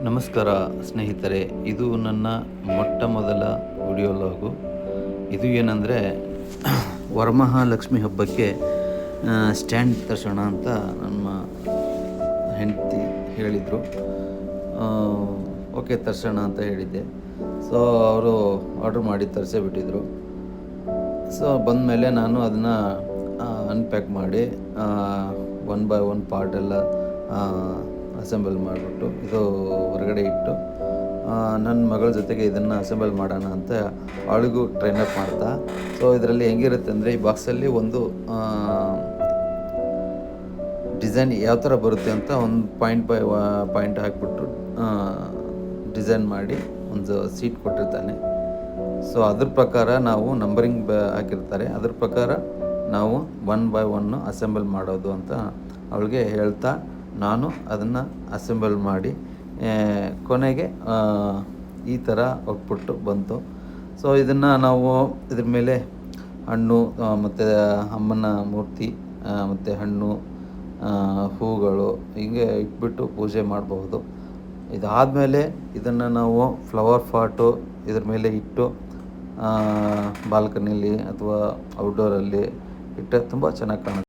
ನಮಸ್ಕಾರ ಸ್ನೇಹಿತರೆ, ಇದು ನನ್ನ ಮೊಟ್ಟ ಮೊದಲ ವಿಡಿಯೋ ಲಾಗು. ಇದು ಏನಂದರೆ ವರಮಹಾಲಕ್ಷ್ಮಿ ಹಬ್ಬಕ್ಕೆ ಸ್ಟ್ಯಾಂಡ್ ತರ್ಸೋಣ ಅಂತ ನಮ್ಮ ಹೆಂಡತಿ ಹೇಳಿದರು. ಓಕೆ ತರ್ಸೋಣ ಅಂತ ಹೇಳಿದ್ದೆ. ಸೊ ಅವರು ಆರ್ಡ್ರ್ ಮಾಡಿ ತರಿಸೇ ಬಿಟ್ಟಿದ್ರು. ಸೊ ಬಂದಮೇಲೆ ನಾನು ಅದನ್ನು ಅನ್ಪ್ಯಾಕ್ ಮಾಡಿ ಒನ್ ಬೈ ಒನ್ ಪಾರ್ಟ್ ಎಲ್ಲ ಅಸೆಂಬಲ್ ಮಾಡಿಬಿಟ್ಟು ಇದು ಹೊರಗಡೆ ಇಟ್ಟು ನನ್ನ ಮಗಳ ಜೊತೆಗೆ ಇದನ್ನು ಅಸೆಂಬಲ್ ಮಾಡೋಣ ಅಂತ ಅವಳಿಗೂ ಟ್ರೈನ್ ಅಪ್ ಮಾಡ್ತಾ. ಸೊ ಇದರಲ್ಲಿ ಹೆಂಗಿರುತ್ತೆ ಅಂದರೆ, ಈ ಬಾಕ್ಸಲ್ಲಿ ಒಂದು ಡಿಸೈನ್ ಯಾವ ಥರ ಬರುತ್ತೆ ಅಂತ ಒಂದು ಪಾಯಿಂಟ್ ಬೈ ಪಾಯಿಂಟ್ ಹಾಕಿಬಿಟ್ಟು ಡಿಸೈನ್ ಮಾಡಿ ಒಂದು ಸೀಟ್ ಕೊಟ್ಟಿರ್ತಾನೆ. ಸೊ ಅದ್ರ ಪ್ರಕಾರ ನಾವು ನಂಬರಿಂಗ್ ಹಾಕಿರ್ತಾರೆ, ಅದ್ರ ಪ್ರಕಾರ ನಾವು ಒನ್ ಬೈ ಒನ್ನು ಅಸೆಂಬಲ್ ಮಾಡೋದು ಅಂತ ಅವಳಿಗೆ ಹೇಳ್ತಾ ನಾನು ಅದನ್ನು ಅಸೆಂಬಲ್ ಮಾಡಿ ಕೊನೆಗೆ ಈ ಥರ ಔಟ್ಪುಟ್ಟು ಬಂತು. ಸೊ ಇದನ್ನು ನಾವು ಇದ್ರ ಮೇಲೆ ಹಣ್ಣು ಮತ್ತು ಅಮ್ಮನ ಮೂರ್ತಿ ಮತ್ತು ಹಣ್ಣು ಹೂಗಳು ಹೀಗೆ ಇಟ್ಬಿಟ್ಟು ಪೂಜೆ ಮಾಡಬಹುದು. ಇದಾದಮೇಲೆ ಇದನ್ನು ನಾವು ಫ್ಲವರ್ ಪಾಟು ಇದ್ರ ಮೇಲೆ ಇಟ್ಟು ಬಾಲ್ಕನಿಲಿ ಅಥವಾ ಔಟ್ಡೋರಲ್ಲಿ ಇಟ್ಟರೆ ತುಂಬ ಚೆನ್ನಾಗಿ ಕಾಣುತ್ತೆ.